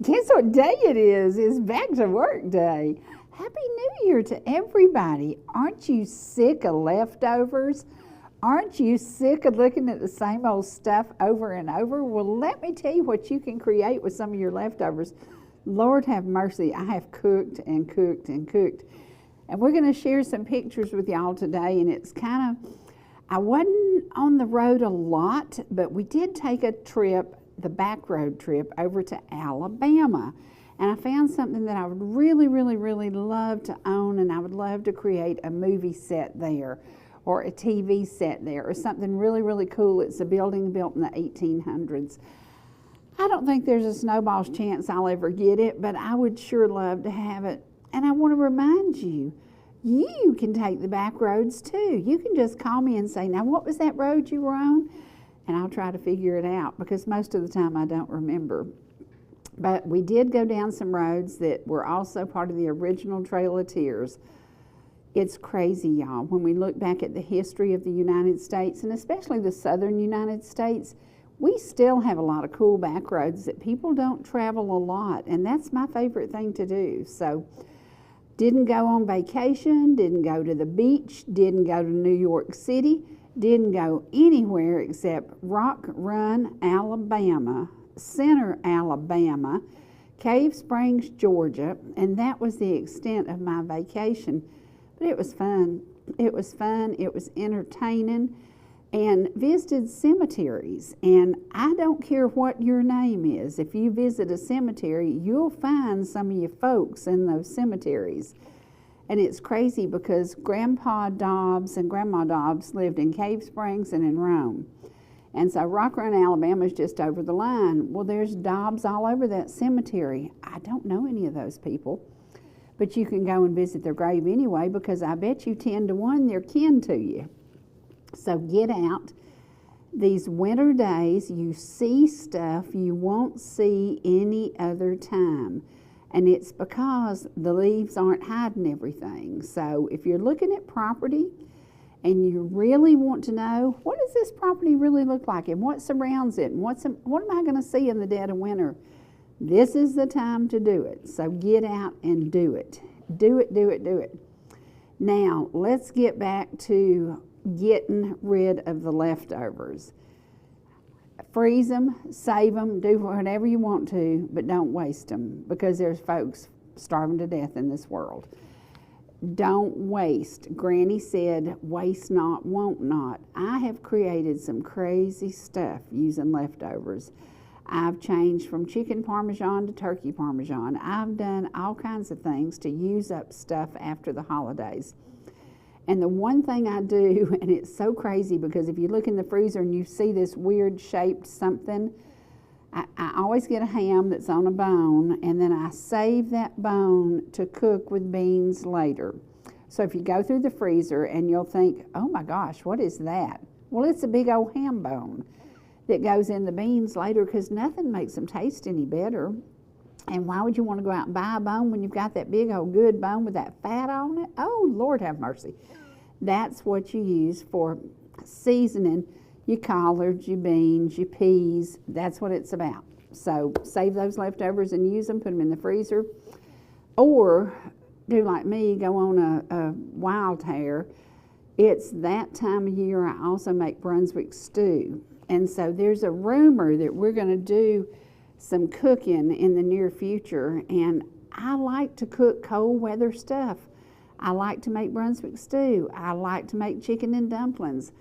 guess what day it is? It's back to work day. Happy New Year to everybody. Aren't you sick of leftovers? Aren't you sick of looking at the same old stuff over and over? Well, let me tell you what you can create with some of your leftovers. Lord have mercy, I have cooked and cooked and cooked. And we're going to share some pictures with y'all today, and it's kind of, I wasn't on the road a lot, but we did take a trip, the back road trip, over to Alabama. And I found something that I would really, really, really love to own, and I would love to create a movie set there or a TV set there or something really, really cool. It's a building built in the 1800s. I don't think there's a snowball's chance I'll ever get it, but I would sure love to have it. And I want to remind you, you can take the back roads too. You can just call me and say, now what was that road you were on? And I'll try to figure it out, because most of the time I don't remember. But we did go down some roads that were also part of the original Trail of Tears. It's crazy, y'all. When we look back at the history of the United States, and especially the southern United States, we still have a lot of cool back roads that people don't travel a lot, and that's my favorite thing to do. So, didn't go on vacation, didn't go to the beach, didn't go to New York City, didn't go anywhere except Rock Run, Alabama, Center, Alabama, Cave Springs, Georgia, and that was the extent of my vacation. But it was fun. It was fun. It was entertaining, and visited cemeteries. And I don't care what your name is. If you visit a cemetery, you'll find some of your folks in those cemeteries. And it's crazy because Grandpa Dobbs and Grandma Dobbs lived in Cave Springs and in Rome. And so Rock Run, Alabama is just over the line. Well, there's Dobbs all over that cemetery. I don't know any of those people, but you can go and visit their grave anyway, because I bet you 10 to 1 they're kin to you. So get out. These winter days, you see stuff you won't see any other time. And it's because the leaves aren't hiding everything. So if you're looking at property and you really want to know, what does this property really look like, and what surrounds it, and what am I going to see in the dead of winter? This is the time to do it. So get out and do it. Do it, do it, do it. Now, let's get back to getting rid of the leftovers. Freeze them, save them, do whatever you want to, but don't waste them, because there's folks starving to death in this world. Don't waste. Granny said, waste not, want not. I have created some crazy stuff using leftovers. I've changed from chicken parmesan to turkey parmesan. I've done all kinds of things to use up stuff after the holidays. And the one thing I do, and it's so crazy, because if you look in the freezer and you see this weird shaped something, I always get a ham that's on a bone, and then I save that bone to cook with beans later. So if you go through the freezer and you'll think, oh my gosh, what is that? Well, it's a big old ham bone that goes in the beans later, because nothing makes them taste any better. And why would you want to go out and buy a bone when you've got that big old good bone with that fat on it? Oh, Lord have mercy. That's what you use for seasoning your collards, your beans, your peas. That's what it's about. So save those leftovers and use them, put them in the freezer. Or do like me, go on a wild hair. It's that time of year I also make Brunswick stew. And so there's a rumor that we're going to do some cooking in the near future, and I like to cook cold weather stuff. I like to make Brunswick stew. I like to make chicken and dumplings.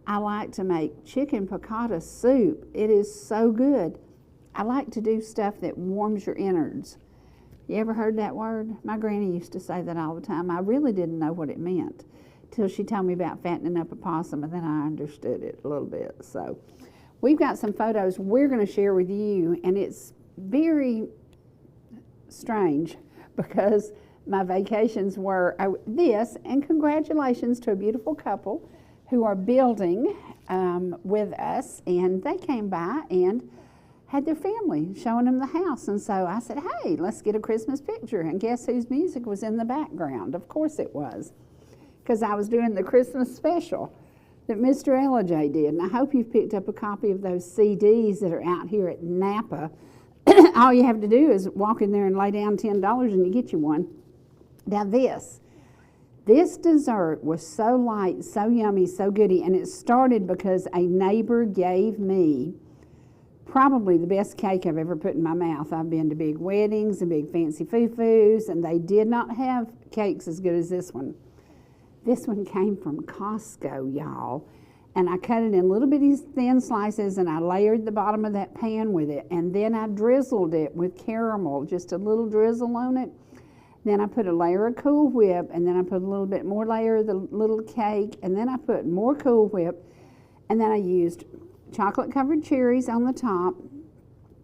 I like to make chicken piccata soup. It is so good. I like to do stuff that warms your innards. You ever heard that word? My granny used to say that all the time. I really didn't know what it meant till she told me about fattening up a possum, and then I understood it a little bit. So we've got some photos we're going to share with you, and it's very strange because my vacations were this, and congratulations to a beautiful couple who are building with us, and they came by and had their family showing them the house. And so I said, hey, let's get a Christmas picture. And guess whose music was in the background? Of course it was, because I was doing the Christmas special that Mr. Ellijay did. And I hope you've picked up a copy of those CDs that are out here at Napa all you have to do is walk in there and lay down $10 and you get you one. Now this dessert was so light, so yummy, so goody, and it started because a neighbor gave me probably the best cake I've ever put in my mouth. I've been to big weddings and big fancy foo-foos, and they did not have cakes as good as this one. This one came from Costco, y'all. And I cut it in little bitty thin slices, and I layered the bottom of that pan with it. And then I drizzled it with caramel, just a little drizzle on it. Then I put a layer of Cool Whip, and then I put a little bit more layer of the little cake, and then I put more Cool Whip, and then I used chocolate-covered cherries on the top,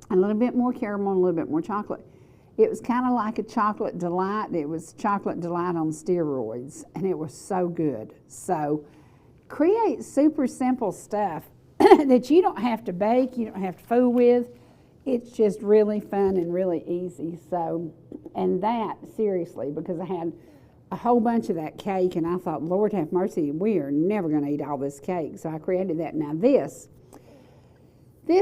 a little bit more caramel, and a little bit more chocolate. It was kind of like a chocolate delight. It was chocolate delight on steroids, and it was so good. So create super simple stuff that you don't have to bake, you don't have to fool with. It's just really fun and really easy. So, and that, seriously, because I had a whole bunch of that cake, and I thought, Lord have mercy, we are never going to eat all this cake. So I created that. Now this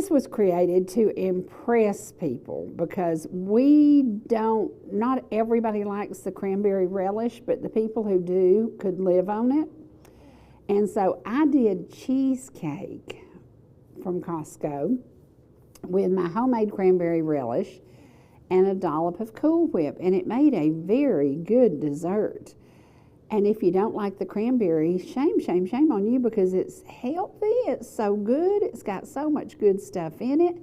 was created to impress people, because not everybody likes the cranberry relish, but the people who do could live on it. And so I did cheesecake from Costco with my homemade cranberry relish and a dollop of Cool Whip, and it made a very good dessert. And if you don't like the cranberry, shame, shame, shame on you, because it's healthy, it's so good, it's got so much good stuff in it.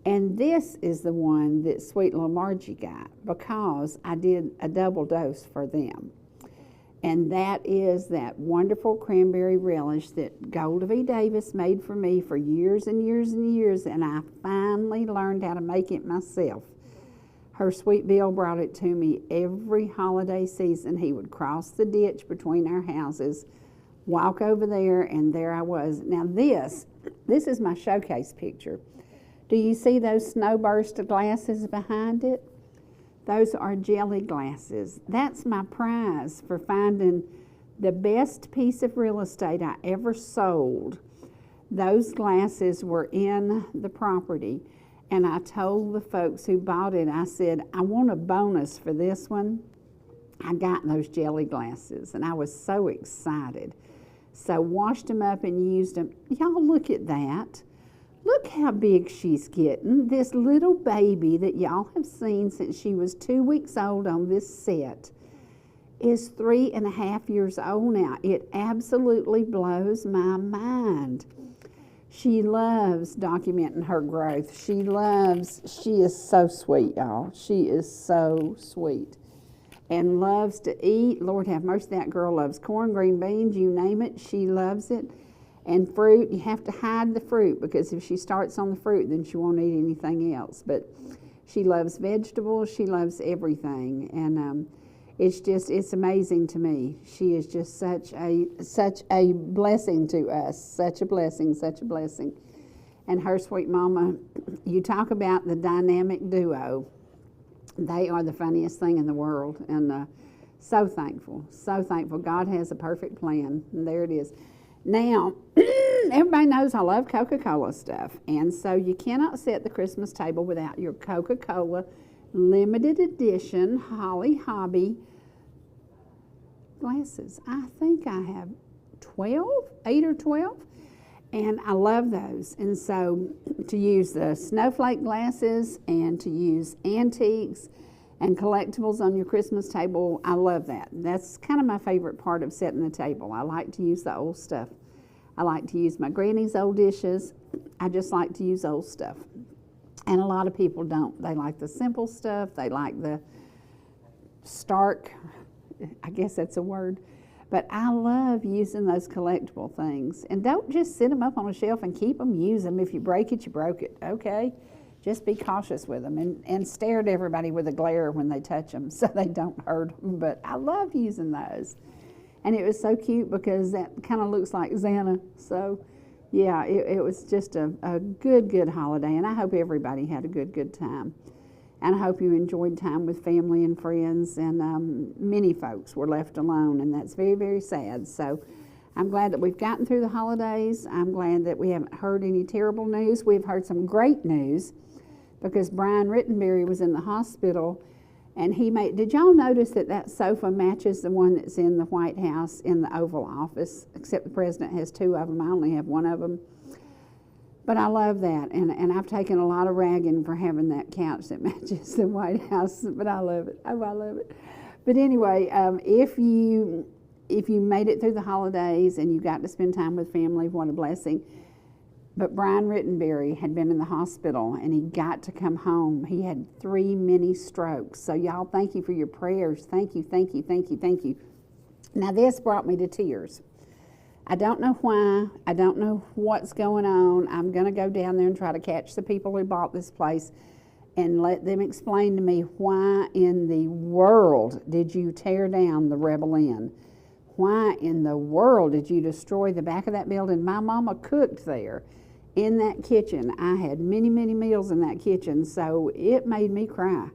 And this is the one that sweet little Margie got, because I did a double dose for them. And that is that wonderful cranberry relish that Golda V. Davis made for me for years and years and years, and I finally learned how to make it myself. Her sweet Bill brought it to me every holiday season. He would cross the ditch between our houses, walk over there, and there I was. Now this is my showcase picture. Do you see those snowburst glasses behind it? Those are jelly glasses. That's my prize for finding the best piece of real estate I ever sold. Those glasses were in the property. And I told the folks who bought it, I said, I want a bonus for this one. I got those jelly glasses, and I was so excited. So washed them up and used them. Y'all, look at that. Look how big she's getting. This little baby that y'all have seen since she was 2 weeks old on this set is 3.5 years old now. It absolutely blows my mind. She loves documenting her growth. She is so sweet, y'all. She is so sweet. And loves to eat. Lord have mercy, that girl loves corn, green beans, you name it, she loves it. And fruit, you have to hide the fruit, because if she starts on the fruit, then she won't eat anything else. But she loves vegetables, she loves everything. And it's amazing to me. She is just such a blessing to us, such a blessing, such a blessing. And her sweet mama, you talk about the dynamic duo. They are the funniest thing in the world, and so thankful, so thankful. God has a perfect plan, and there it is. Now, everybody knows I love Coca-Cola stuff, and so you cannot set the Christmas table without your Coca-Cola limited edition Holly Hobby glasses. I think I have 8 or 12, and I love those. And so to use the snowflake glasses and to use antiques and collectibles on your Christmas table, I love that. That's kind of my favorite part of setting the table. I like to use the old stuff. I like to use my granny's old dishes. I just like to use old stuff. And a lot of people don't. They like the simple stuff. They like the stark, I guess that's a word. But I love using those collectible things. And don't just sit them up on a shelf and keep them. Use them. If you break it, you broke it. Okay? Just be cautious with them, and stare at everybody with a glare when they touch them so they don't hurt them. But I love using those. And it was so cute because that kind of looks like Santa. So, yeah, it was just a good holiday. And I hope everybody had a good time. And I hope you enjoyed time with family and friends. And many folks were left alone, and that's very, very sad. So I'm glad that we've gotten through the holidays. I'm glad that we haven't heard any terrible news. We've heard some great news because Brian Rittenberry was in the hospital, and did y'all notice that sofa matches the one that's in the White House in the Oval Office, except the president has two of them. I only have one of them. But I love that, and I've taken a lot of ragging for having that couch that matches the White House, but I love it. Oh, I love it. But anyway, if you made it through the holidays and you got to spend time with family, what a blessing. But Brian Rittenberry had been in the hospital, and he got to come home. He had 3 mini strokes. So y'all, thank you for your prayers. Thank you, thank you, thank you, thank you. Now this brought me to tears. I don't know why. I don't know what's going on. I'm going to go down there and try to catch the people who bought this place and let them explain to me, why in the world did you tear down the Rebel Inn? Why in the world did you destroy the back of that building? My mama cooked there in that kitchen. I had many, many meals in that kitchen, so it made me cry.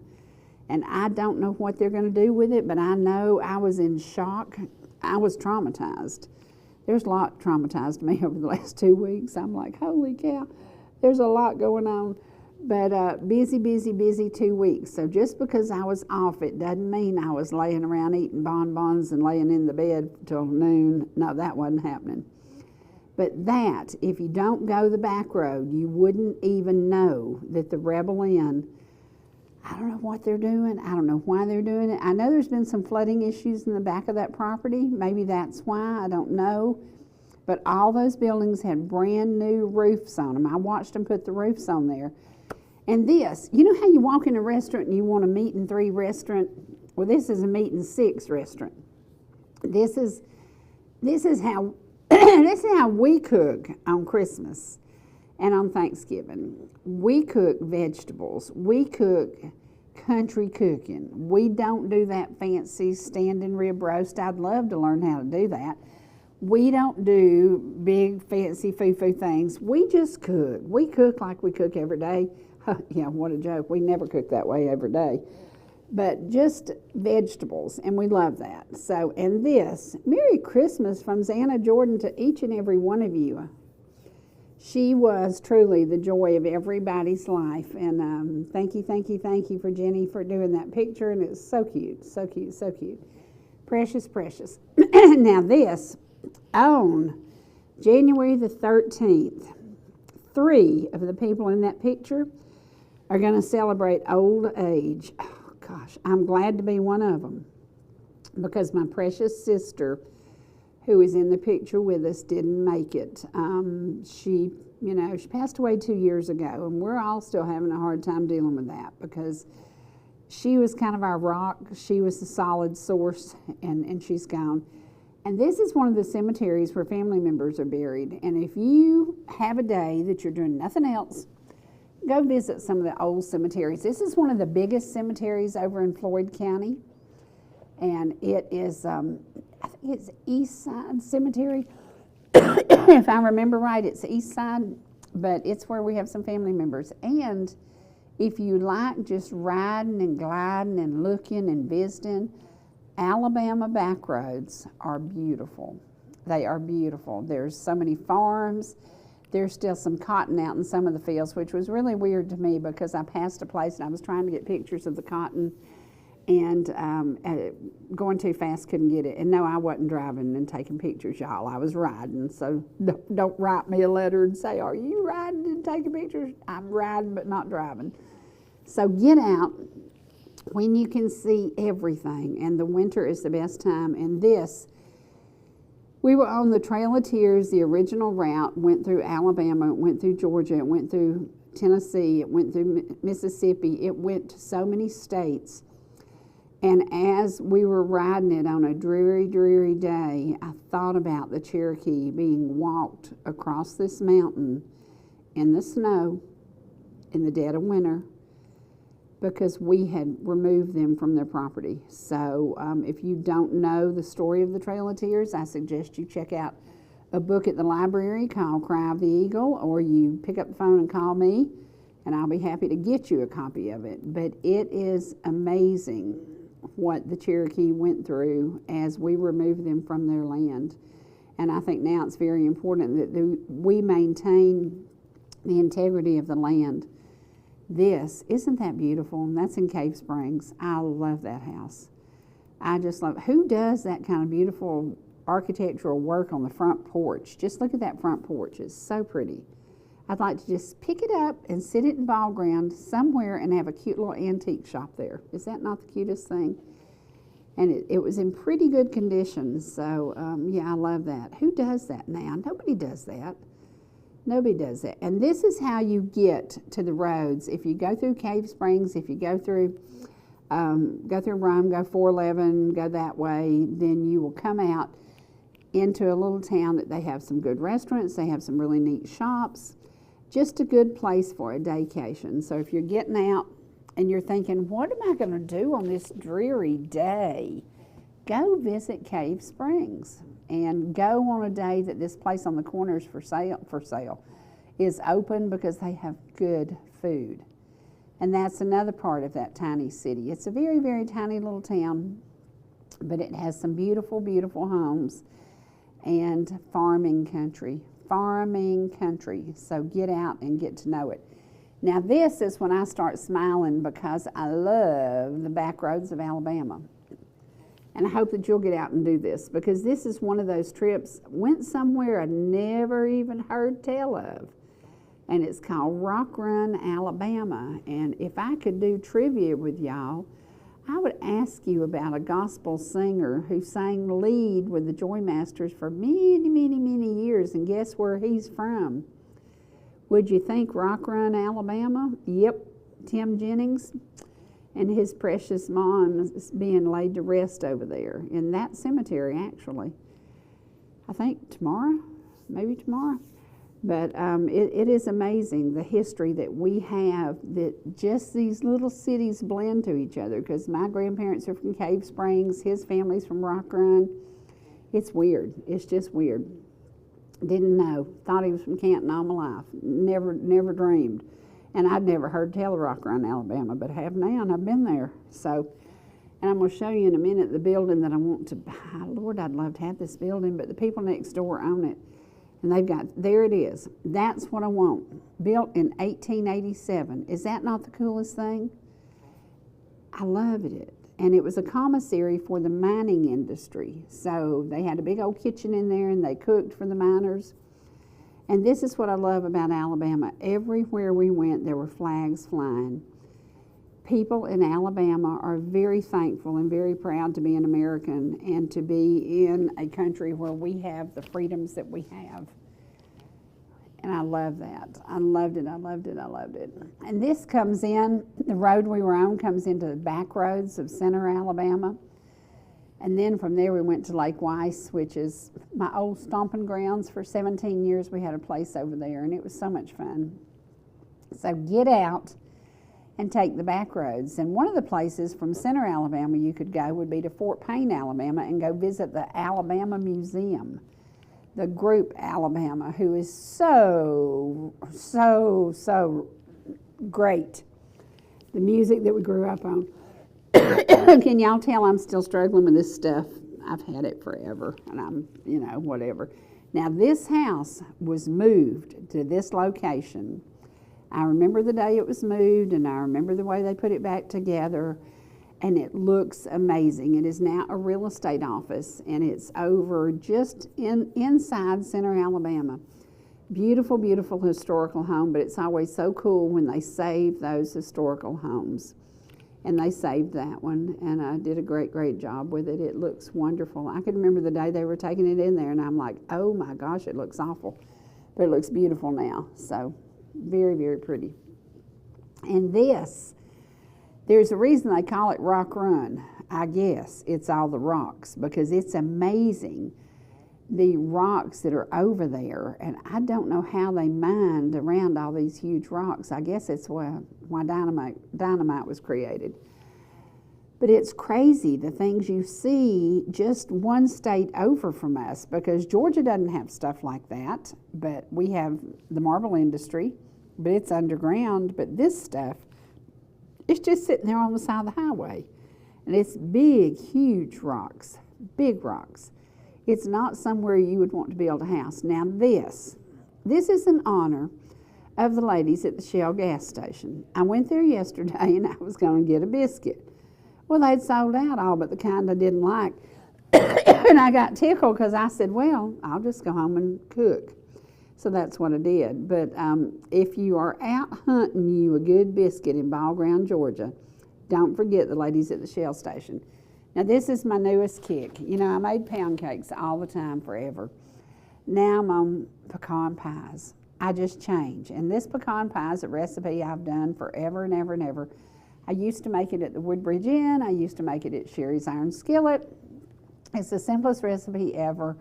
And I don't know what they're going to do with it, but I know I was in shock. I was traumatized. There's a lot traumatized me over the last 2 weeks. I'm like, holy cow, there's a lot going on. But busy, busy, busy 2 weeks. So just because I was off, it doesn't mean I was laying around eating bonbons and laying in the bed till noon. No, that wasn't happening. But that, if you don't go the back road, you wouldn't even know that the Rebel Inn, I don't know what they're doing. I don't know why they're doing it. I know there's been some flooding issues in the back of that property. Maybe that's why. I don't know. But all those buildings had brand new roofs on them. I watched them put the roofs on there. And this, you know how you walk in a restaurant and you want a meat and 3 restaurant? Well, this is a meat and 6 restaurant. This is how this is how we cook on Christmas and on Thanksgiving. We cook vegetables. We cook country cooking. We don't do that fancy standing rib roast. I'd love to learn how to do that. We don't do big fancy foo-foo things. We just cook. We cook like we cook every day. Yeah, what a joke. We never cook that way every day. But just vegetables, and we love that. So, and this, Merry Christmas from Xana Jordan to each and every one of you. She was truly the joy of everybody's life. And thank you, thank you, thank you for Jenny for doing that picture. And it's so cute, so cute, so cute. Precious, precious. Now this, on January the 13th, 3 of the people in that picture are going to celebrate old age. Oh, gosh, I'm glad to be one of them, because my precious sister, who is in the picture with us, didn't make it. She passed away 2 years ago, and we're all still having a hard time dealing with that, because she was kind of our rock. She was the solid source, and she's gone. And this is one of the cemeteries where family members are buried. And if you have a day that you're doing nothing else, go visit some of the old cemeteries. This is one of the biggest cemeteries over in Floyd County. And it is, I think it's East Side Cemetery. If I remember right, it's East Side, but it's where we have some family members. And if you like just riding and gliding and looking and visiting, Alabama back roads are beautiful. They are beautiful. There's so many farms. There's still some cotton out in some of the fields, which was really weird to me, because I passed a place and I was trying to get pictures of the cotton, and going too fast, couldn't get it. And no, I wasn't driving and taking pictures, y'all. I was riding. So don't write me a letter and say, are you riding and taking pictures? I'm riding but not driving. So get out when you can see everything, and the winter is the best time. And this, we were on the Trail of Tears. The original route went through Alabama, it went through Georgia, it went through Tennessee, it went through Mississippi, it went to so many states. And as we were riding it on a dreary, dreary day, I thought about the Cherokee being walked across this mountain in the snow in the dead of winter, because we had removed them from their property. So if you don't know the story of the Trail of Tears, I suggest you check out a book at the library called Cry of the Eagle, or you pick up the phone and call me, and I'll be happy to get you a copy of it. But it is amazing what the Cherokee went through as we removed them from their land. And I think now it's very important that we maintain the integrity of the land. Isn't that beautiful? And that's in Cave Springs. I love that house. I just love, who does that kind of beautiful architectural work on the front porch? Just look at that front porch. It's so pretty. I'd like to just pick it up and sit it in ball ground somewhere and have a cute little antique shop there. Is that not the cutest thing? And it was in pretty good condition. So, yeah, I love that. Who does that now? Nobody does that. Nobody does that. And this is how you get to the roads. If you go through Cave Springs, if you go through Rome, go 411, go that way, then you will come out into a little town that they have some good restaurants, they have some really neat shops, just a good place for a daycation. So if you're getting out and you're thinking, what am I going to do on this dreary day? Go visit Cave Springs and go on a day that this place on the corner is for sale is open, because they have good food. And that's another part of that tiny city. It's a very, very tiny little town, but it has some beautiful, beautiful homes and farming country. So get out and get to know it. Now this is when I start smiling, because I love the back roads of Alabama. And I hope that you'll get out and do this, because this is one of those trips. Went somewhere I never even heard tell of. And it's called Rock Run, Alabama. And if I could do trivia with y'all, I would ask you about a gospel singer who sang lead with the Joymasters for many, many, many years. And guess where he's from? Would you think Rock Run, Alabama? Yep, Tim Jennings. And his precious mom is being laid to rest over there in that cemetery, actually. I think tomorrow, maybe tomorrow. But it is amazing the history that we have, that just these little cities blend to each other, because my grandparents are from Cave Springs, his family's from Rock Run. It's weird. It's just weird. Didn't know. Thought he was from Canton all my life. Never dreamed. And I'd never heard tell of Rock Run, Alabama, but I have now, and I've been there. So, and I'm going to show you in a minute the building that I want to buy. Lord, I'd love to have this building, but the people next door own it. And they've got, there it is. That's what I want. Built in 1887. Is that not the coolest thing? I loved it. And it was a commissary for the mining industry. So they had a big old kitchen in there, and they cooked for the miners. And this is what I love about Alabama. Everywhere we went, there were flags flying. People in Alabama are very thankful and very proud to be an American and to be in a country where we have the freedoms that we have. And I love that. I loved it. And this comes in, the road we were on comes into the back roads of center Alabama. And then from there we went to Lake Weiss, which is my old stomping grounds. For 17 years we had a place over there, and it was so much fun. So get out and take the back roads. And one of the places from center Alabama you could go would be to Fort Payne, Alabama, and go visit the Alabama Museum. The group Alabama, who is so great. The music that we grew up on. Can y'all tell I'm still struggling with this stuff? I've had it forever, and I'm, whatever. Now, this house was moved to this location. I remember the day it was moved, and I remember the way they put it back together, and it looks amazing. It is now a real estate office, and it's over just inside center Alabama. Beautiful, beautiful historical home, but it's always so cool when they save those historical homes. And they saved that one, and I did a great, great job with it. It looks wonderful. I can remember the day they were taking it in there, and I'm like, oh my gosh, it looks awful. But it looks beautiful now. So very, very pretty. And there's a reason they call it Rock Run. I guess it's all the rocks, because it's amazing the rocks that are over there. And I don't know how they mined around all these huge rocks. I guess it's why dynamite was created. But it's crazy the things you see just one state over from us, because Georgia doesn't have stuff like that. But we have the marble industry, but it's underground. But this stuff, it's just sitting there on the side of the highway. And it's big, huge rocks, big rocks. It's not somewhere you would want to build a house. Now this is in honor of the ladies at the Shell gas station. I went there yesterday and I was going to get a biscuit. Well, they'd sold out all but the kind I didn't like. And I got tickled because I said, well, I'll just go home and cook. So that's what I did. But if you are out hunting you a good biscuit in Ball Ground, Georgia, don't forget the ladies at the Shell station. Now, this is my newest kick. You know, I made pound cakes all the time forever. Now I'm on pecan pies. I just change. And this pecan pie is a recipe I've done forever and ever and ever. I used to make it at the Woodbridge Inn. I used to make it at Sherry's Iron Skillet. It's the simplest recipe ever.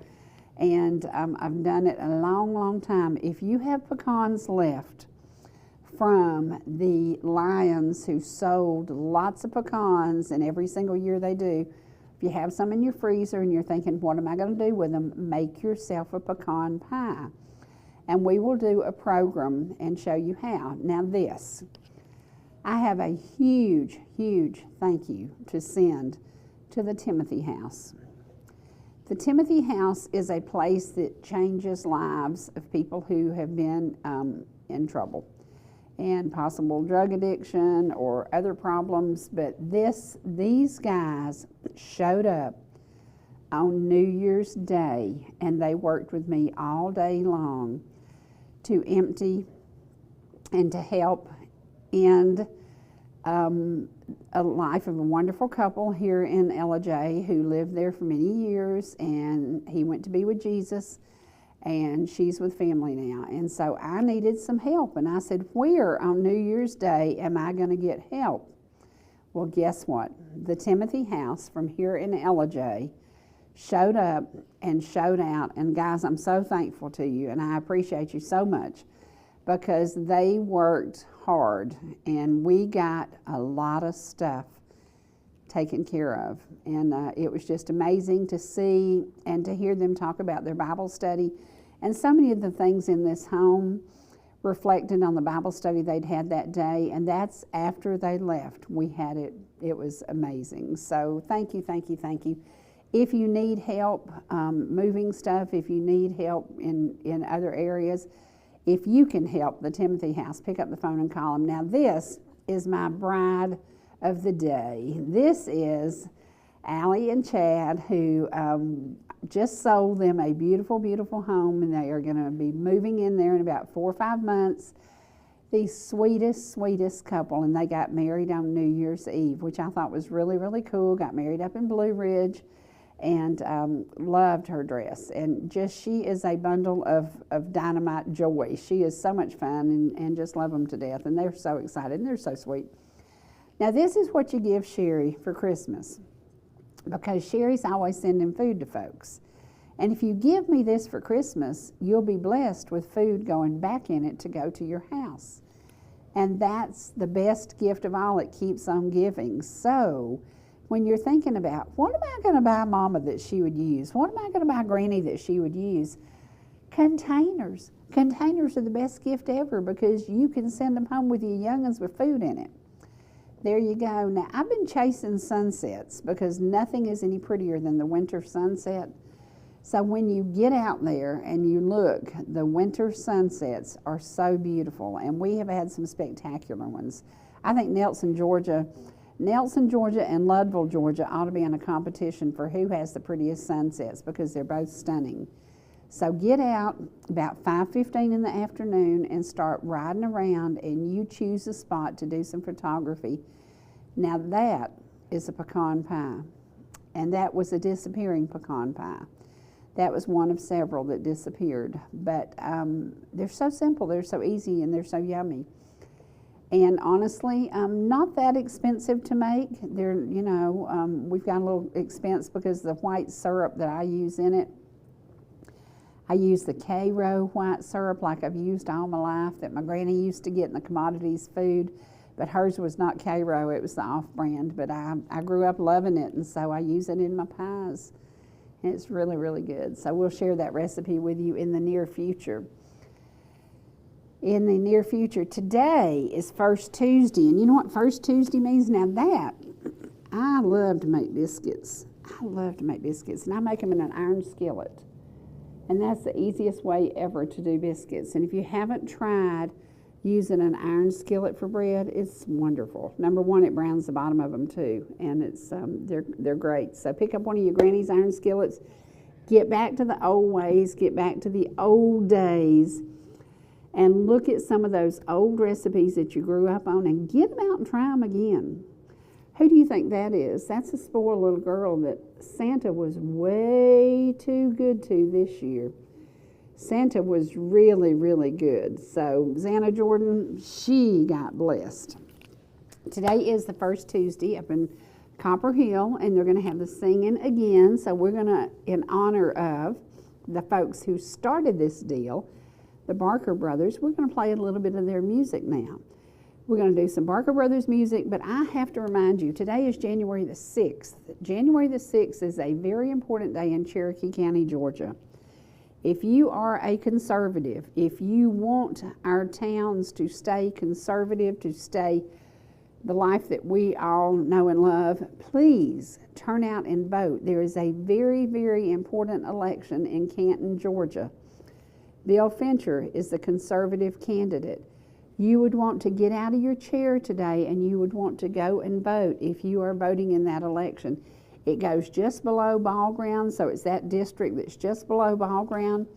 And I've done it a long, long time. If you have pecans left from the Lions who sold lots of pecans, and every single year they do, if you have some in your freezer and you're thinking, what am I going to do with them? Make yourself a pecan pie. And we will do a program and show you how. Now this, I have a huge, huge thank you to send to the Timothy House. The Timothy House is a place that changes lives of people who have been in trouble and possible drug addiction or other problems. But these guys showed up on New Year's Day and they worked with me all day long to empty and to help end a life of a wonderful couple here in Ellijay who lived there for many years, and he went to be with Jesus, and she's with family now. And so I needed some help, and I said, where on New Year's Day am I going to get help? Well, guess what? The Timothy House from here in Ellijay showed up and showed out. And guys, I'm so thankful to you, and I appreciate you so much, because they worked hard and we got a lot of stuff taken care of. And it was just amazing to see and to hear them talk about their Bible study. And so many of the things in this home reflected on the Bible study they'd had that day, and that's after they left. We had it. It was amazing. So thank you, thank you, thank you. If you need help moving stuff, if you need help in other areas, if you can help the Timothy House, pick up the phone and call them. Now this is my bride of the day. This is Allie and Chad, who just sold them a beautiful, beautiful home, and they are going to be moving in there in about 4 or 5 months. The sweetest, sweetest couple, and they got married on New Year's Eve, which I thought was really, really cool. Got married up in Blue Ridge, and loved her dress. And just, she is a bundle of dynamite joy. She is so much fun, and just love them to death. And they're so excited, and they're so sweet. Now this is what you give Sherry for Christmas, because Sherry's always sending food to folks. And if you give me this for Christmas, you'll be blessed with food going back in it to go to your house. And that's the best gift of all. It keeps on giving. So when you're thinking about, what am I going to buy Mama that she would use? What am I going to buy Granny that she would use? Containers. Containers are the best gift ever, because you can send them home with your young'uns with food in it. There you go. Now, I've been chasing sunsets because nothing is any prettier than the winter sunset. So when you get out there and you look, the winter sunsets are so beautiful, and we have had some spectacular ones. I think Nelson, Georgia and Ludville, Georgia ought to be in a competition for who has the prettiest sunsets, because they're both stunning. So get out about 5:15 in the afternoon and start riding around, and you choose a spot to do some photography. Now that is a pecan pie, and that was a disappearing pecan pie. That was one of several that disappeared, but they're so simple, they're so easy, and they're so yummy. And honestly, not that expensive to make. They're, we've got a little expense because the white syrup that I use in it, I use the K-Row white syrup like I've used all my life, that my granny used to get in the commodities food, but hers was not K-Row, it was the off-brand. But I grew up loving it, and so I use it in my pies. And it's really, really good. So we'll share that recipe with you in the near future. In the near future, today is First Tuesday, and you know what First Tuesday means? Now that, I love to make biscuits. I love to make biscuits, and I make them in an iron skillet. And that's the easiest way ever to do biscuits. And if you haven't tried using an iron skillet for bread, it's wonderful. Number one, it browns the bottom of them too, and it's they're great. So pick up one of your granny's iron skillets. Get back to the old ways. Get back to the old days, and look at some of those old recipes that you grew up on, and get them out and try them again. Who do you think that is? That's a spoiled little girl that Santa was way too good to this year. Santa was really, really good. So Xana Jordan, she got blessed. Today is the first Tuesday up in Copper Hill, and they're going to have the singing again. So we're going to, in honor of the folks who started this deal, the Barker Brothers, we're going to play a little bit of their music now. We're going to do some Barker Brothers music, but I have to remind you, today is January the 6th. January the 6th is a very important day in Cherokee County, Georgia. If you are a conservative, if you want our towns to stay conservative, to stay the life that we all know and love, please turn out and vote. There is a very, very important election in Canton, Georgia. Bill Fincher is the conservative candidate. You would want to get out of your chair today and you would want to go and vote if you are voting in that election. It goes just below ball ground, so it's that district that's just below ball ground.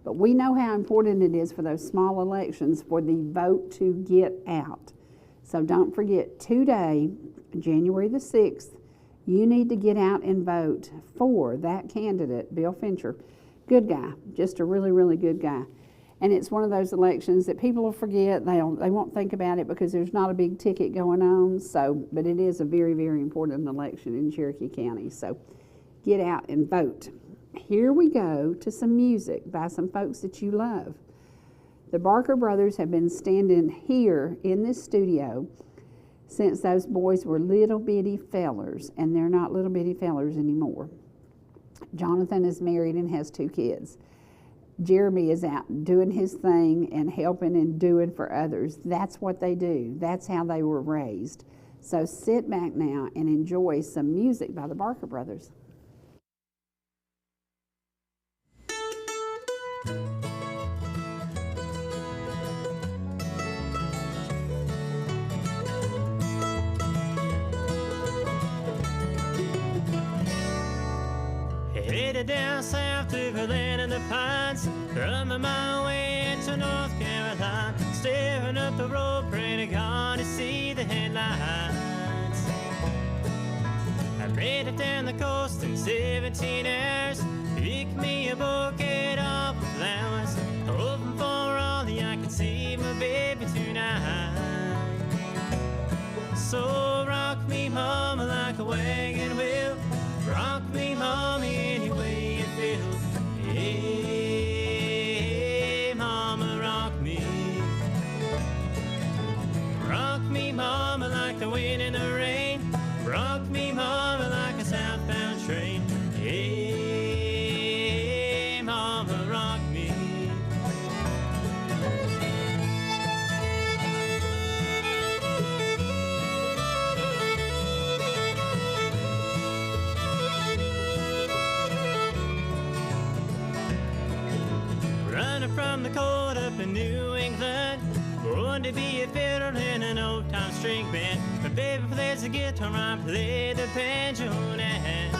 But we know how important it is for those small elections for the vote to get out. So don't forget, today, January the 6th, you need to get out and vote for that candidate, Bill Fincher. Good guy, just a really, really good guy. And it's one of those elections that people will forget. They won't think about it because there's not a big ticket going on. So, but it is a very, very important election in Cherokee County. So get out and vote. Here we go to some music by some folks that you love. The Barker Brothers have been standing here in this studio since those boys were little bitty fellers, and they're not little bitty fellers anymore. Jonathan is married and has 2 kids. Jeremy is out doing his thing and helping and doing for others. That's what they do. That's how they were raised. So sit back now and enjoy some music by the Barker Brothers. Headed down south through the land of the pines, running my way into North Carolina, staring up the road, praying to God to see the headlights. I made it down the coast in 17 hours, picked me a bouquet of flowers, hoping for all the I could see my baby tonight. So rock me, mama, like a wagon wheel. Rock me, mommy, any way you feel. Hey, mama, rock me. Rock me, mama, like the wind and the rain. Rock me, mama, like a southbound train. Hey, mama, rock me. From the cold up in New England, born to be a fiddler in an old-time string band. My baby plays the guitar, I play the banjo now.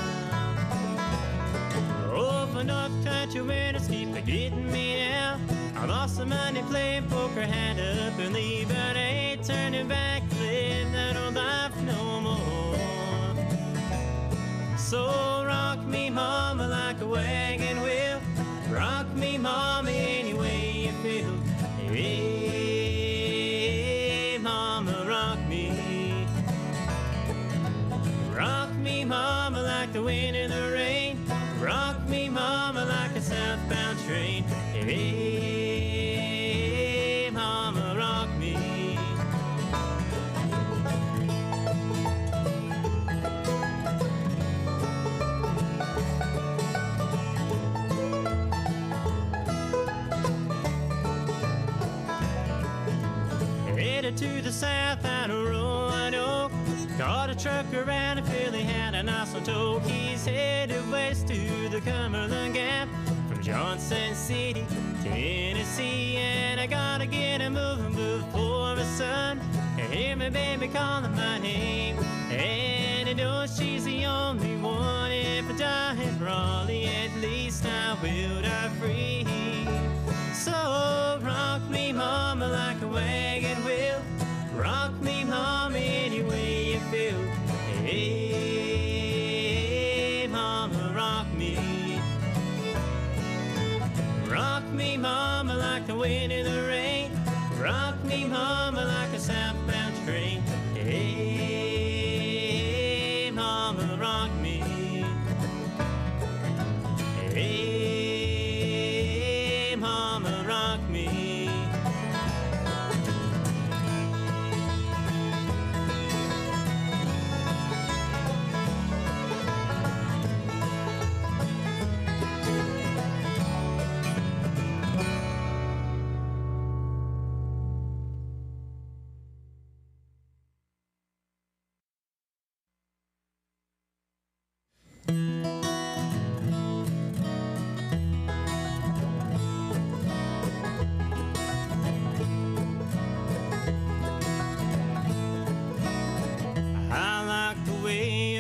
Oh, for North Country winters keep getting me now. I lost some money playing poker, had up and leave, but I ain't turning back, live that old life no more. So rock me, mama, like a wagon wheel. Rock me, mama, any way you feel. Hey, mama, rock me. Rock me, mama, like the wind and the rain. Rock me, mama, like a southbound train. Hey, mama, rock me. Headed to the south out of Roanoke, caught a truck around in Philly, had a nice little toke. He's headed west to the Cumberland Gap, from Johnson City, Tennessee, and I gotta get a moving before the sun. And hear my baby calling my name, and I know she's the only one. If I die in Raleigh, at least I will die free. So rock me, mama, like a wagon wheel. Rock me, mama, any way you feel. Hey, mama, rock me. Rock me, mama, like the wind in the rain. Rock me, mama, like a southbound train. Hey, mama, rock me. Hey, mama, rock me.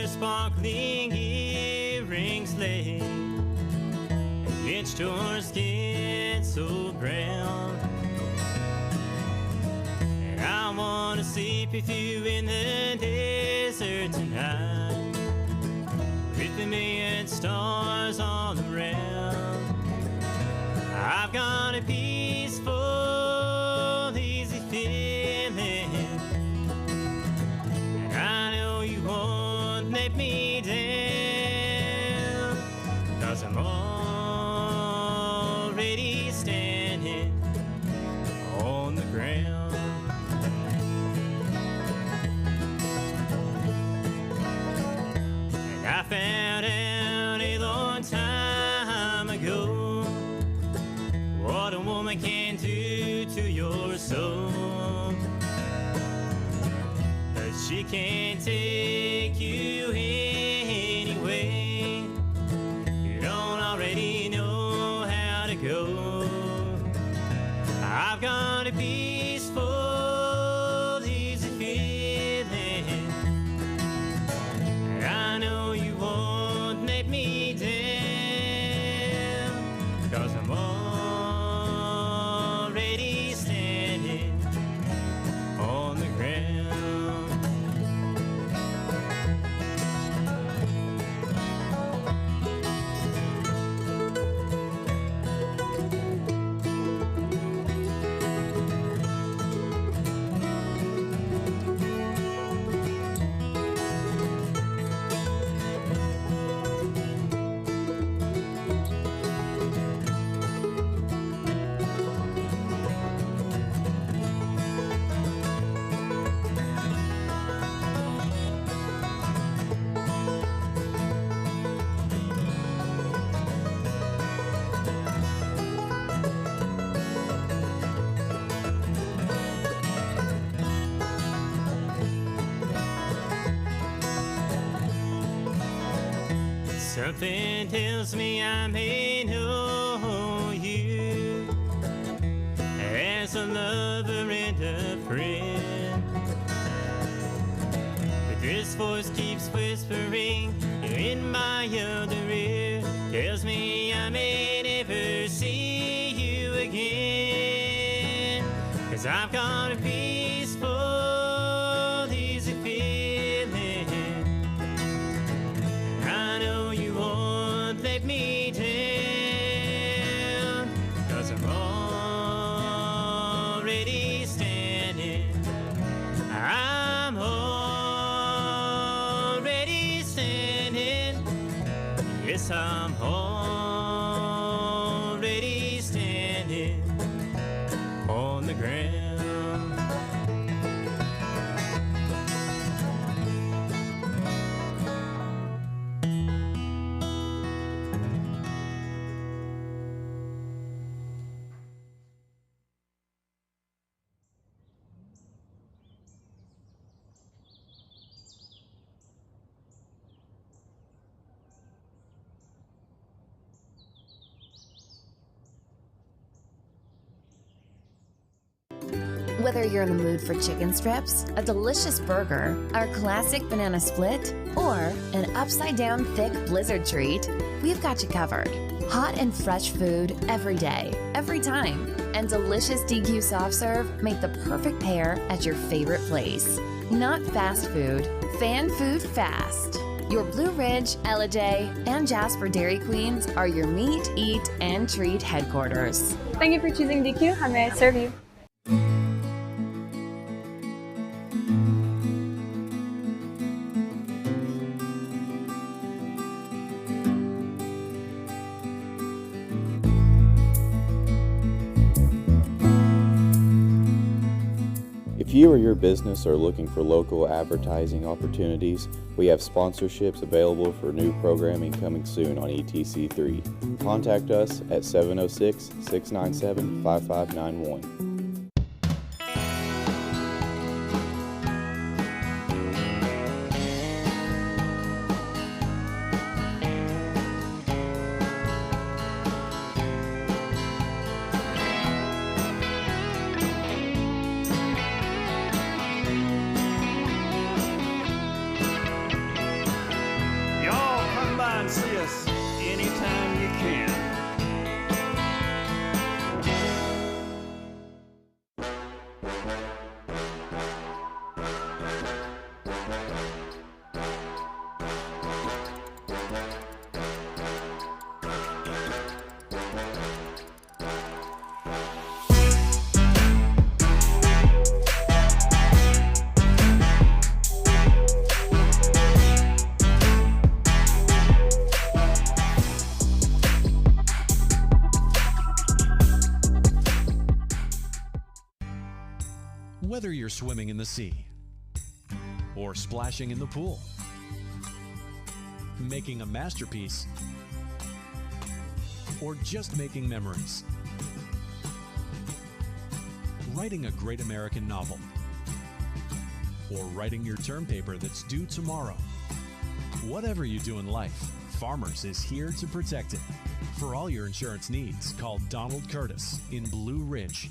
Sparkling earrings lay against your skin so brown, and I wanna sleep with you in the desert tonight, with a million stars all around. I've got a peaceful, easy feeling, and I know you won't let me down, 'cause I'm already standing on the ground. And I found out a long time ago what a woman can do to your soul. But she can't take you anyway. You don't already know how to go. I've got a peaceful, easy feeling, and I know you won't let me down, 'cause I'm already standing on the ground. Something tells me I may know you as a lover and a friend, but this voice keeps whispering in my other ear, tells me I may never see you again, 'cause I've got a peaceful, easy feeling. I know you won't let me down, 'cause I'm already standing. I'm already standing. Yes, I'm already standing on the ground. Whether you're in the mood for chicken strips, a delicious burger, our classic banana split, or an upside-down thick blizzard treat, we've got you covered. Hot and fresh food every day, every time. And delicious DQ soft serve make the perfect pair at your favorite place. Not fast food, fan food fast. Your Blue Ridge, Ellijay, and Jasper Dairy Queens are your meet, eat, and treat headquarters. Thank you for choosing DQ. How may I serve you? If you or your business are looking for local advertising opportunities, we have sponsorships available for new programming coming soon on ETC3. Contact us at 706-697-5591. See us anytime you can. Whether you're swimming in the sea or splashing in the pool, making a masterpiece, or just making memories, writing a great American novel, or writing your term paper that's due tomorrow. Whatever you do in life, Farmers is here to protect it. For all your insurance needs, call Donald Curtis in Blue Ridge.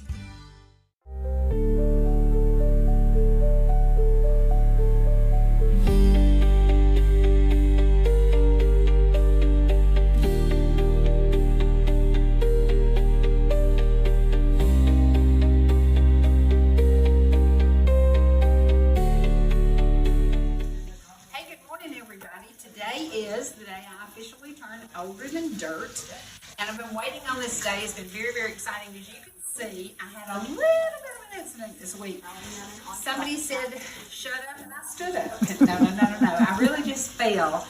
Older than dirt, and I've been waiting on this day. It's been very, very exciting. As you can see, I had a little bit of an incident this week. Somebody said, shut up, and I stood up. No. I really just fell,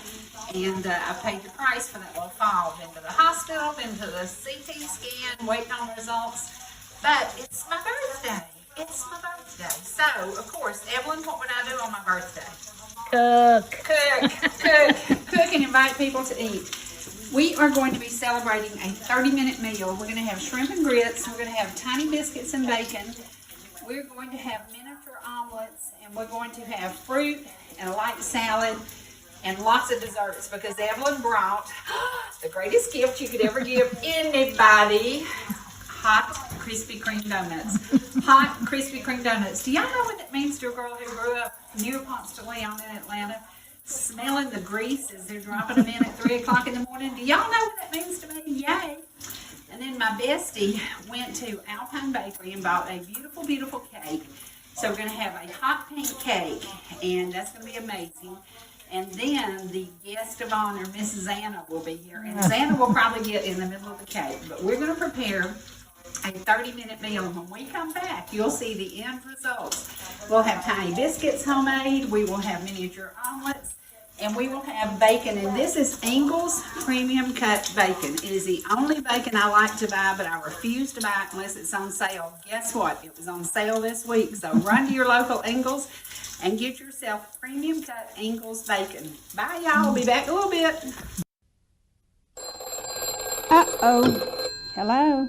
and I paid the price for that little fall. Been to the hospital, been to the CT scan, waiting on results. But it's my birthday. It's my birthday. So, of course, Evelyn, what would I do on my birthday? Cook and invite people to eat. We are going to be celebrating a 30-minute meal. We're going to have shrimp and grits. We're going to have tiny biscuits and bacon. We're going to have miniature omelets, and we're going to have fruit and a light salad and lots of desserts because Evelyn brought the greatest gift you could ever give anybody, hot Krispy Kreme donuts. Hot Krispy Kreme donuts. Do y'all know what that means to a girl who grew up near Ponce de Leon in Atlanta? Smelling the grease as they're dropping them in at 3 o'clock in the morning. Do y'all know what that means to me? Yay! And then my bestie went to Alpine Bakery and bought a beautiful, beautiful cake. So we're going to have a hot pink cake, and that's going to be amazing. And then the guest of honor, Mrs. Anna, will be here. And Anna will probably get in the middle of the cake. But we're going to prepare a 30-minute meal. And when we come back, you'll see the end results. We'll have tiny biscuits homemade. We will have miniature omelets. And we will have bacon. And this is Ingles Premium Cut Bacon. It is the only bacon I like to buy, but I refuse to buy it unless it's on sale. Guess what? It was on sale this week. So run to your local Ingles and get yourself Premium Cut Ingles Bacon. Bye, y'all. I'll be back in a little bit. Uh-oh. Hello?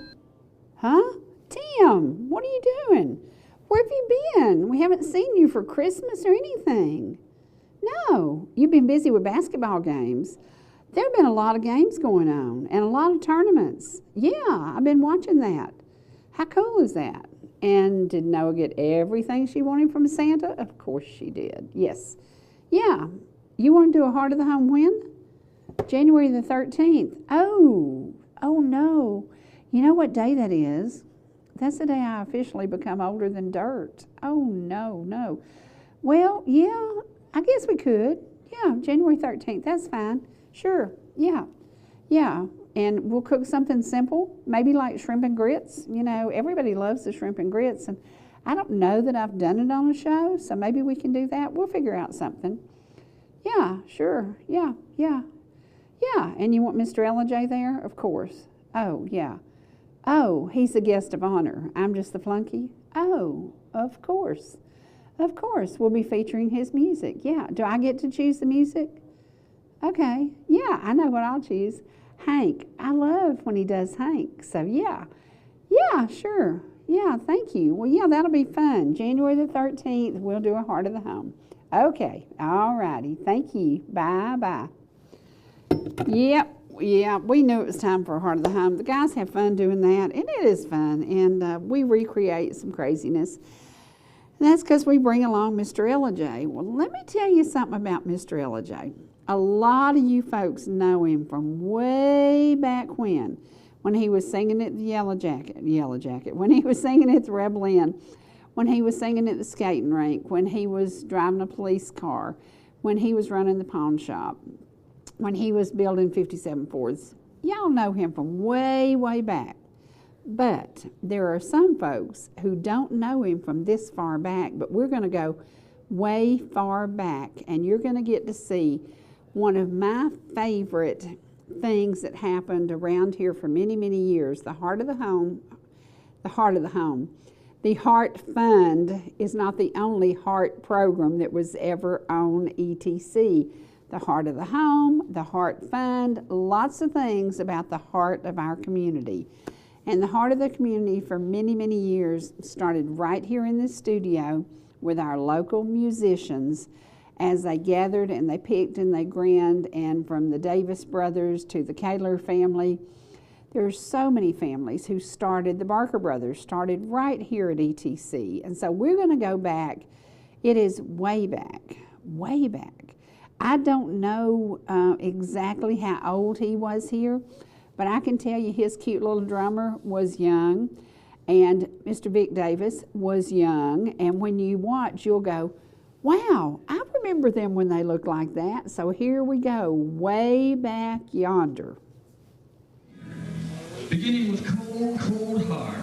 Huh? Tim, what are you doing? Where have you been? We haven't seen you for Christmas or anything. No, you've been busy with basketball games. There have been a lot of games going on and a lot of tournaments. Yeah, I've been watching that. How cool is that? And did Noah get everything she wanted from Santa? Of course she did. Yes. Yeah. You want to do a Heart of the Home when? January the 13th. Oh no. You know what day that is? That's the day I officially become older than dirt. Oh, no. Well, yeah, I guess we could. Yeah, January 13th. That's fine. Sure. Yeah. And we'll cook something simple, maybe like shrimp and grits. You know, everybody loves the shrimp and grits. And I don't know that I've done it on a show, so maybe we can do that. We'll figure out something. Yeah, sure. Yeah. And you want Mr. Ellijay there? Of course. Oh, yeah. Oh, he's the guest of honor. I'm just the flunky? Oh, of course. Of course. We'll be featuring his music. Yeah. Do I get to choose the music? Okay. Yeah, I know what I'll choose. Hank. I love when he does Hank. So, yeah. Yeah, sure. Yeah, thank you. Well, yeah, that'll be fun. January the 13th, we'll do a Heart of the Home. Okay. All righty. Thank you. Bye-bye. Yep. Yeah, we knew it was time for a Heart of the Home. The guys have fun doing that, and it is fun, and we recreate some craziness. And that's because we bring along Mr. Ellijay. Well, let me tell you something about Mr. Ellijay. A lot of you folks know him from way back when he was singing at the Yellow Jacket, when he was singing at the Rebel Inn, when he was singing at the skating rink, when he was driving a police car, when he was running the pawn shop, when he was building 57 Fords. Y'all know him from way, way back. But there are some folks who don't know him from this far back, but we're going to go way far back, and you're going to get to see one of my favorite things that happened around here for many, many years. The Heart of the Home. The Heart Heart Fund is not the only heart program that was ever on ETC. The Heart of the Home, the Heart Fund, lots of things about the heart of our community. And the heart of the community for many, many years started right here in this studio with our local musicians as they gathered and they picked and they grinned, and from the Davis brothers to the Kaler family. There's so many families who started, the Barker brothers started right here at ETC. And so we're going to go back. It is way back, way back. I don't know exactly how old he was here, but I can tell you his cute little drummer was young, and Mr. Vic Davis was young. And when you watch, you'll go, wow, I remember them when they looked like that. So here we go, way back yonder. Beginning with Cold, Cold Heart.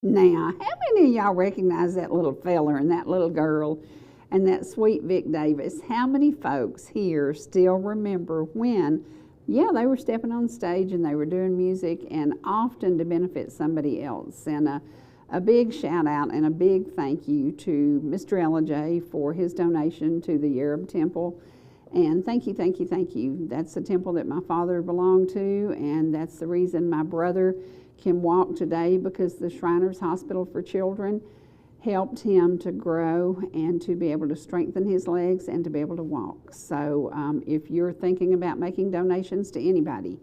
Now, how many of y'all recognize that little feller and that little girl and that sweet Vic Davis? How many folks here still remember when, yeah, they were stepping on stage and they were doing music, and often to benefit somebody else? And a big shout out and a big thank you to Mr. Ellijay for his donation to the Arab Temple. And thank you, thank you, thank you. That's the temple that my father belonged to, and that's the reason my brother can walk today, because the Shriners Hospital for Children helped him to grow and to be able to strengthen his legs and to be able to walk. So if you're thinking about making donations to anybody,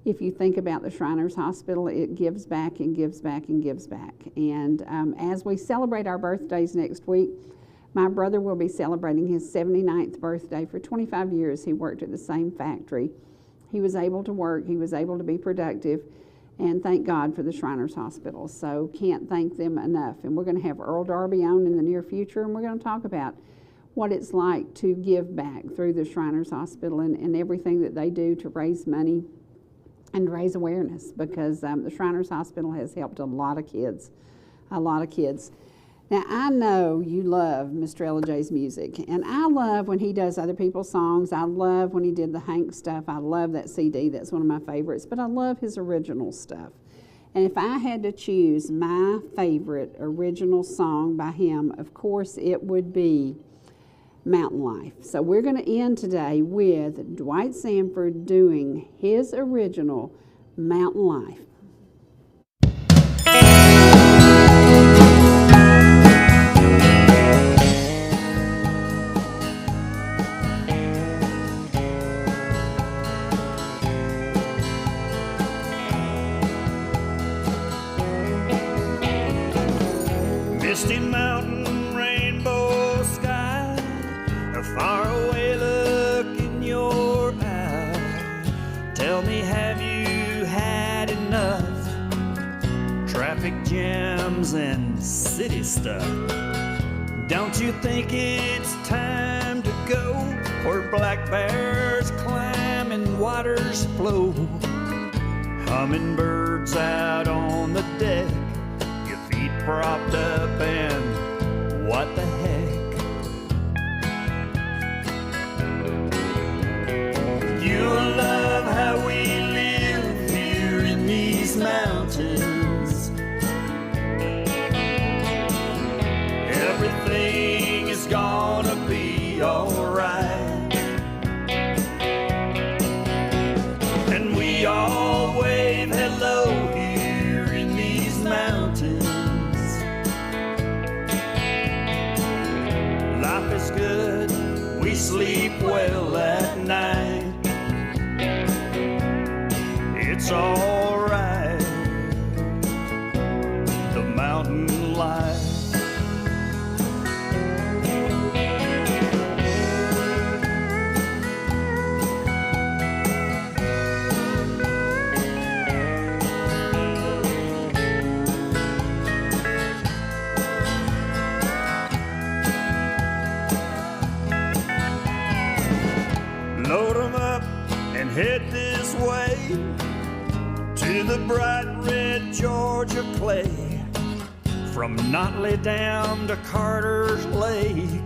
if you think about the Shriners Hospital, it gives back and gives back and gives back. And as we celebrate our birthdays next week, my brother will be celebrating his 79th birthday. For 25 years, he worked at the same factory. He was able to work, he was able to be productive, and thank God for the Shriners Hospital. So can't thank them enough. And we're going to have Earl Darby on in the near future, and we're going to talk about what it's like to give back through the Shriners Hospital and everything that they do to raise money and raise awareness, because the Shriners Hospital has helped a lot of kids, a lot of kids. Now, I know you love Mr. Ellijay's music, and I love when he does other people's songs. I love when he did the Hank stuff. I love that CD. That's one of my favorites, but I love his original stuff. And if I had to choose my favorite original song by him, of course it would be Mountain Life. So we're going to end today with Dwight Sanford doing his original Mountain Life. Misty mountain, rainbow sky, a faraway look in your eye. Tell me, have you had enough? Traffic jams and city stuff. Don't you think it's time to go where black bears climb and waters flow? Hummingbirds out on the deck, propped up, and what the heck? You'll love how we live here in these mountains. Everything is gonna be alright. And we all wave hello here in these mountains. Life is good, we sleep well at night. It's alright, the mountain life. Load 'em up and head this way to the bright red Georgia clay. From Notley down to Carter's Lake,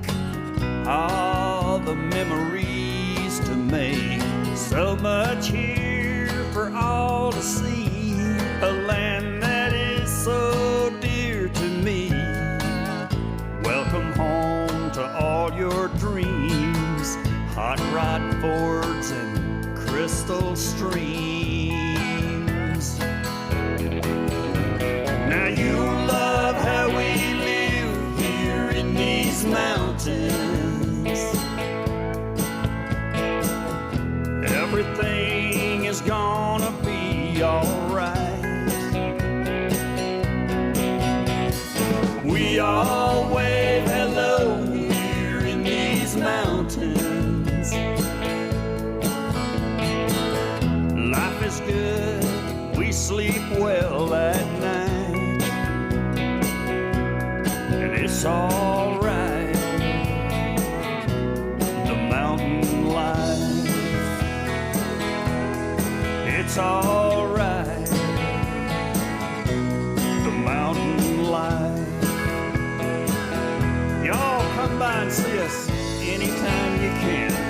all the memories to make. So much here for all to see, a land that is so dear to me. Welcome home to all your dreams, hot rod Fords and crystal streams. Now you love how we live here in these mountains. Everything is gonna be alright. We all wave hello here in these mountains. Life is good, we sleep well at night. And it's alright, the mountain life. It's alright, the mountain life. Y'all come by and see us anytime you can.